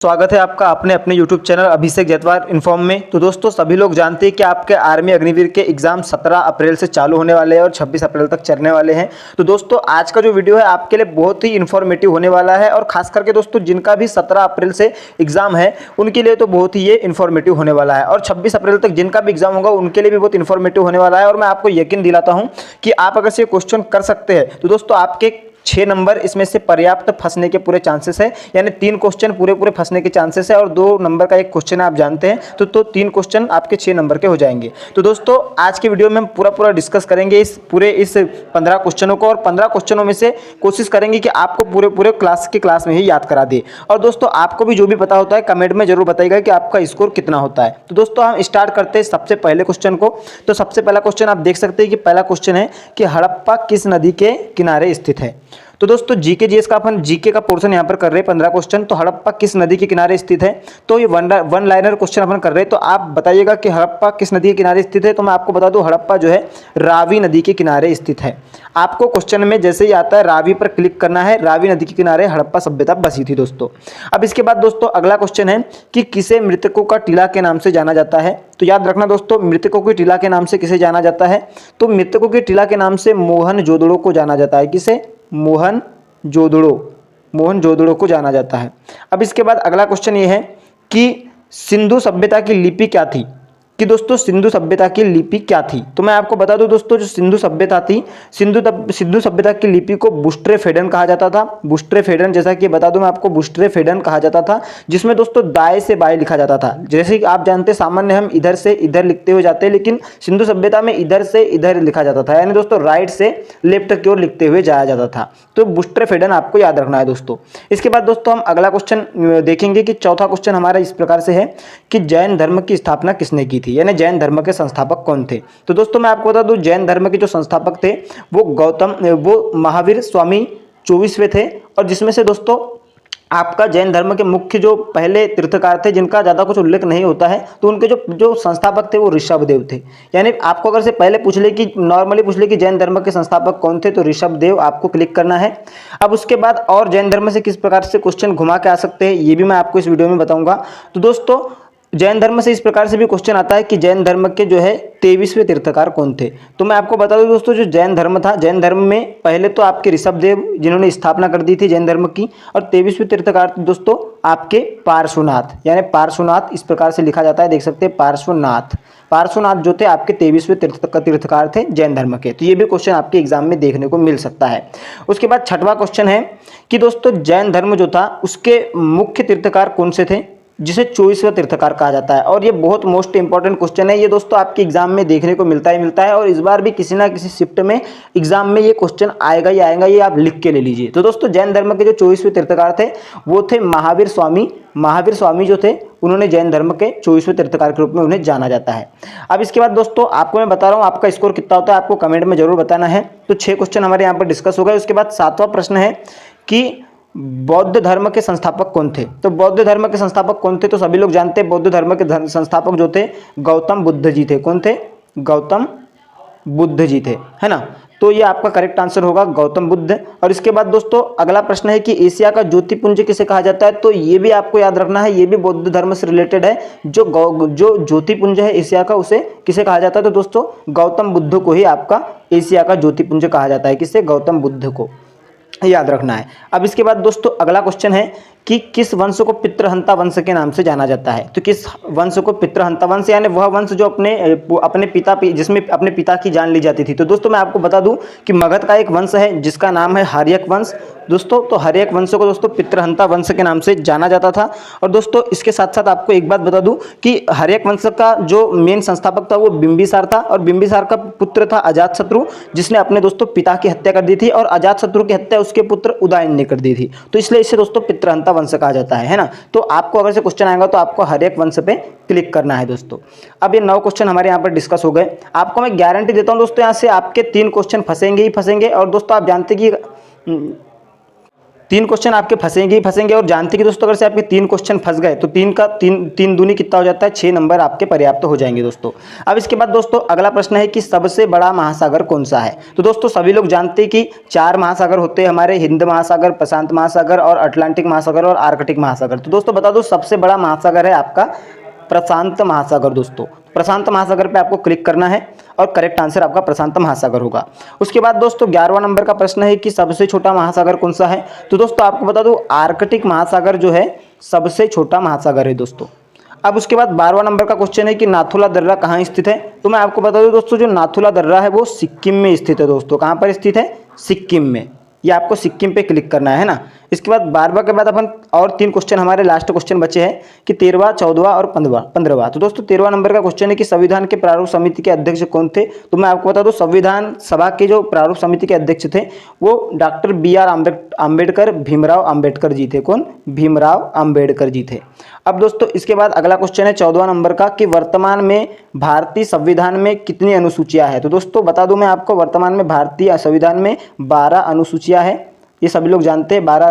स्वागत है आपका अपने अपने YouTube चैनल अभिषेक जैतवार इन्फॉर्म में। तो दोस्तों सभी लोग जानते हैं कि आपके आर्मी अग्निवीर के एग्जाम 17 अप्रैल से चालू होने वाले हैं और 26 अप्रैल तक चलने वाले हैं। तो दोस्तों आज का जो वीडियो है आपके लिए बहुत ही इन्फॉर्मेटिव होने वाला है और खास करके दोस्तों जिनका भी 17 अप्रैल से एग्जाम है उनके लिए तो बहुत ही ये इन्फॉर्मेटिव होने वाला है और 26 अप्रैल तक जिनका भी एग्जाम होगा उनके लिए भी बहुत इन्फॉर्मेटिव होने वाला है। और मैं आपको यकीन दिलाता हूँ कि आप अगर से क्वेश्चन कर सकते हैं तो दोस्तों आपके 6 नंबर इसमें से पर्याप्त फंसने के पूरे चांसेस है, यानी 3 क्वेश्चन पूरे फंसने के चांसेस है और 2 नंबर का एक क्वेश्चन आप जानते हैं तो 3 क्वेश्चन आपके 6 नंबर के हो जाएंगे। तो दोस्तों आज के वीडियो में हम पूरा डिस्कस करेंगे इस 15 क्वेश्चनों को और 15 क्वेश्चनों में से कोशिश करेंगे कि आपको पूरे क्लास में ही याद करा दे। और दोस्तों आपको भी जो भी पता होता है कमेंट में जरूर बताइएगा कि आपका स्कोर कितना होता है। तो दोस्तों हम स्टार्ट करते हैं सबसे पहले क्वेश्चन को। तो सबसे पहला क्वेश्चन आप देख सकते हैं कि पहला क्वेश्चन है कि हड़प्पा किस नदी के किनारे स्थित है। तो दोस्तों जीके जीएस का अपन जीके का पोर्शन यहाँ पर कर रहे हैं 15 क्वेश्चन। तो हड़प्पा किस नदी के किनारे स्थित है, तो ये वन लाइनर क्वेश्चन अपन कर रहे हैं। तो आप बताइएगा कि हड़प्पा किस नदी के किनारे स्थित है। तो मैं आपको बता दूं हड़प्पा जो है रावी नदी के किनारे स्थित है। आपको क्वेश्चन में जैसे ही आता है रावी पर क्लिक करना है। रावी नदी के किनारे हड़प्पा सभ्यता बसी थी दोस्तों। अब इसके बाद दोस्तों अगला क्वेश्चन है कि किसे मृतकों का टीला के नाम से जाना जाता है। तो याद रखना दोस्तों मृतकों के टीला के नाम से किसे जाना जाता है, तो मृतकों के टीला के नाम से मोहन जोदड़ो को जाना जाता है। किसे? मोहन जोदड़ो को जाना जाता है। अब इसके बाद अगला क्वेश्चन ये है कि सिंधु सभ्यता की लिपि क्या थी, कि दोस्तों सिंधु सभ्यता की लिपि क्या थी। तो मैं आपको बता दूं दोस्तों जो सिंधु सभ्यता थी, सिंधु सभ्यता की लिपि को बुस्ट्रेफेडन कहा जाता था। बुस्ट्रेफेडन जैसा कि बता दूं मैं आपको बुस्ट्रेफेडन कहा जाता था, जिसमें दोस्तों दाएं से बाएं लिखा जाता था। जैसे कि आप जानते हैं सामान्य हम इधर से इधर लिखते हुए जाते हैं, लेकिन सिंधु सभ्यता में इधर से इधर लिखा जाता था, यानी दोस्तों राइट से लेफ्ट की ओर लिखते हुए जाया जाता था। तो बुस्ट्रेफेडन आपको याद रखना है दोस्तों। इसके बाद दोस्तों हम अगला क्वेश्चन देखेंगे कि चौथा क्वेश्चन हमारा इस प्रकार से है कि जैन धर्म की स्थापना किसने की थी, यानी जैन धर्म के संस्थापक कौन थे। तो दोस्तों मैं आपको बता दूं जैन धर्म के जो संस्थापक थे वो महावीर स्वामी 24वें थे, और जिसमें से दोस्तों आपका जैन धर्म के मुख्य जो पहले तीर्थकार थे जिनका ज़्यादा कुछ उल्लेख नहीं होता है, तो उनके जो संस्थापक थे वो ऋषभदेव थे। यानी आपको अगर से पहले पूछ ले कि नॉर्मली पूछ ले कि जैन धर्म के संस्थापक कौन थे, तो ऋषभदेव आपको क्लिक करना है। अब उसके बाद और जैन धर्म से किस प्रकार से क्वेश्चन घुमा के आ सकते हैं ये भी मैं आपको इस वीडियो में बताऊंगा। तो दोस्तों जैन धर्म से इस प्रकार से भी क्वेश्चन आता है कि जैन धर्म के जो है 23वें तीर्थकार कौन थे। तो मैं आपको बता दूं दोस्तों जो जैन धर्म था, जैन धर्म में पहले तो आपके ऋषभदेव जिन्होंने स्थापना कर दी थी जैन धर्म की, और 23वें तीर्थकार दोस्तों आपके पार्श्वनाथ, यानी पार्श्वनाथ इस प्रकार से लिखा जाता है, देख सकते हैं पार्श्वनाथ जो थे आपके 23वें तीर्थकार थे जैन धर्म के। तो ये भी क्वेश्चन आपके एग्जाम में देखने को मिल सकता है। उसके बाद छठवां क्वेश्चन है कि दोस्तों जैन धर्म जो था उसके मुख्य तीर्थकार कौन से थे, जिसे 24वां तीर्थकार कहा जाता है। और ये बहुत मोस्ट इंपॉर्टेंट क्वेश्चन है, ये दोस्तों आपके एग्जाम में देखने को मिलता है और इस बार भी किसी ना किसी शिफ्ट में एग्जाम में ये क्वेश्चन आएगा ही आएगा, ये आप लिख के ले लीजिए। तो दोस्तों जैन धर्म के जो 24वें तीर्थकार थे वो थे महावीर स्वामी जो थे उन्होंने जैन धर्म के 24वें तीर्थकार के रूप में उन्हें जाना जाता है। अब इसके बाद दोस्तों आपको मैं बता रहा हूँ आपका स्कोर कितना होता है, आपको कमेंट में जरूर बताना है। तो 6 क्वेश्चन हमारे यहाँ पर डिस्कस हो गए। उसके बाद 7वां प्रश्न है कि बौद्ध धर्म के संस्थापक कौन थे। तो बौद्ध धर्म के संस्थापक कौन थे, तो सभी लोग जानते हैं बौद्ध धर्म के संस्थापक जो थे गौतम बुद्ध जी थे। कौन थे? गौतम बुद्ध जी थे, है ना। तो ये आपका करेक्ट आंसर होगा गौतम बुद्ध। और इसके बाद दोस्तों अगला प्रश्न है कि एशिया का ज्योतिपुंज किसे कहा जाता है। तो ये भी आपको याद रखना है, ये भी बौद्ध धर्म से रिलेटेड है। जो ज्योतिपुंज है एशिया का उसे किसे कहा जाता है, तो दोस्तों गौतम बुद्ध को ही आपका एशिया का ज्योतिपुंज कहा जाता है। किसे? गौतम बुद्ध को, याद रखना है। अब इसके बाद दोस्तों अगला क्वेश्चन है कि किस वंश को पितृहंता वंश के नाम से जाना जाता है। तो किस वंश को पितृहंता वंश, यानी वह वंश जो अपने पिता जिसमें अपने पिता की जान ली जाती थी। तो दोस्तों मैं आपको बता दूं कि मगध का एक वंश है जिसका नाम है हर्यक वंश दोस्तों। तो हर्यक वंश को दोस्तों पितृहंता वंश के नाम से जाना जाता था। और दोस्तों इसके साथ साथ आपको एक बात बता दूं कि हर्यक वंश का जो मेन संस्थापक था वो बिंबिसार था, और बिंबिसार का पुत्र था अजातशत्रु, जिसने अपने दोस्तों पिता की हत्या कर दी थी, और अजातशत्रु की हत्या उसके पुत्र उदयन ने कर दी थी। तो इसलिए इसे दोस्तों पितृहंता वंश कहा जाता है ना। तो आपको अगर से क्वेश्चन आएगा तो आपको हर्यक वंश पे क्लिक करना है दोस्तों। अब ये 9 क्वेश्चन हमारे यहाँ पर डिस्कस हो गए। आपको मैं गारंटी देता हूँ दोस्तों यहाँ से आपके 3 क्वेश्चन फंसेंगे ही फंसेंगे। और दोस्तों आप जानते कि तीन क्वेश्चन आपके फंसेंगे ही फंसेंगे। और जानते कि दोस्तों अगर से आपके 3 क्वेश्चन फंस गए तो 3 दूनी कितना हो जाता है, 6 नंबर आपके पर्याप्त हो जाएंगे दोस्तों। अब इसके बाद दोस्तों अगला प्रश्न है कि सबसे बड़ा महासागर कौन सा है। तो दोस्तों सभी लोग जानते हैं कि 4 महासागर होते हैं हमारे, हिंद महासागर, प्रशांत महासागर और अटलांटिक महासागर और आर्कटिक महासागर। तो दोस्तों बता दो सबसे बड़ा महासागर है आपका प्रशांत महासागर दोस्तों। प्रशांत महासागर पे आपको क्लिक करना है और करेक्ट आंसर आपका प्रशांत महासागर होगा। उसके बाद दोस्तों 11वां नंबर का प्रश्न है कि सबसे छोटा महासागर कौन सा है। तो दोस्तों आपको बता दूं आर्कटिक महासागर जो है सबसे छोटा महासागर है दोस्तों। अब उसके बाद 12वां नंबर का क्वेश्चन है कि नाथुला दर्रा कहाँ स्थित है। तो मैं आपको बता दूं दोस्तों जो नाथुला दर्रा है वो सिक्किम में स्थित है दोस्तों। कहाँ पर स्थित है, सिक्किम में। ये आपको सिक्किम पे क्लिक करना है ना। इसके बाद 12वां के बाद अपन और 3 क्वेश्चन हमारे लास्ट क्वेश्चन बचे हैं कि 13वां, 14वां और 15वां। तो दोस्तों 13वां नंबर का क्वेश्चन है कि संविधान के प्रारूप समिति के अध्यक्ष कौन थे। तो मैं आपको बता दूं संविधान सभा के जो प्रारूप समिति के अध्यक्ष थे वो डॉक्टर BR अम्बेडकर, भीमराव अम्बेडकर जी थे। कौन, भीमराव अम्बेडकर जी थे। अब दोस्तों इसके बाद अगला क्वेश्चन है 14वां नंबर का कि वर्तमान में भारतीय संविधान में कितनी अनुसूचियां हैं। तो दोस्तों बता दूं मैं आपको वर्तमान में भारतीय संविधान में 12 अनुसूचियां हैं। ये सभी लोग जानते हैं 12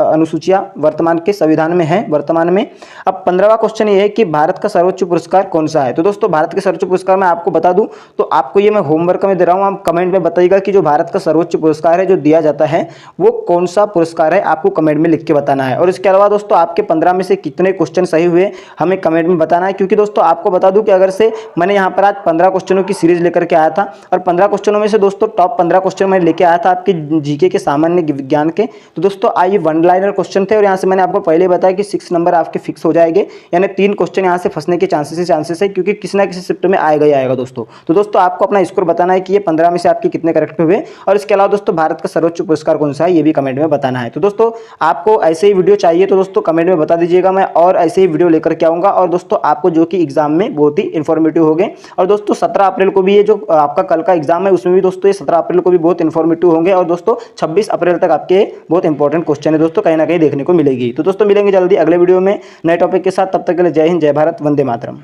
अनुसूचियां वर्तमान के संविधान में हैं वर्तमान में। अब 15वां क्वेश्चन ये है कि भारत का सर्वोच्च पुरस्कार कौन सा है। तो दोस्तों भारत के सर्वोच्च पुरस्कार मैं आपको बता दूं तो आपको ये मैं होमवर्क में दे रहा हूं, आप कमेंट में बताइएगा कि जो भारत का सर्वोच्च पुरस्कार है जो दिया जाता है वो कौन सा पुरस्कार है, आपको कमेंट में लिख के बताना है। और इसके अलावा दोस्तों आपके 15 में से कितने क्वेश्चन सही हुए हमें कमेंट में बताना है। क्योंकि दोस्तों आपको बता दूं कि अगर से मैंने यहाँ पर आज 15 क्वेश्चनों की सीरीज लेकर के आया था और 15 क्वेश्चनों में से दोस्तों टॉप 15 क्वेश्चन मैंने लेके आया था आपके जीके के सामान्य विज्ञान के। तो दोस्तों आइए 1 लाइनर क्वेश्चन थे और यहाँ से मैंने आपको पहले बताया कि 6 नंबर आपके फिक्स हो जाएंगे, यानी 3 क्वेश्चन यहाँ से फंसने के चांसेस है क्योंकि किसी ना किसी शिफ्ट में आएगा ही आएगा दोस्तों। तो दोस्तों आपको अपना स्कोर बताना है कि ये 15 में से आपके कितने करेक्ट हुए। और इसके अलावा दोस्तों भारत का सर्वोच्च पुरस्कार कौन सा है ये भी कमेंट में बताना है। तो दोस्तों आपको ऐसे ही वीडियो चाहिए तो दोस्तों कमेंट में बता दीजिएगा, मैं और ऐसे ही वीडियो लेकर के आऊँगा। और दोस्तों आपको जो कि एग्जाम में बहुत ही इन्फॉर्मेटिव होंगे। और दोस्तों 17 अप्रैल को भी ये जो आपका कल का एग्जाम है उसमें भी दोस्तों ये 17 अप्रैल को भी बहुत इन्फॉर्मेटिव होंगे। और दोस्तों 26 अप्रैल तक आपके बहुत इंपॉर्टेंट क्वेश्चन है दोस्तों कहीं ना कहीं देखने को मिलेगी। तो दोस्तों मिलेंगे जल्दी अगले वीडियो में नए टॉपिक के साथ। तब तक के लिए जय हिंद, जय भारत, वंदे मातरम।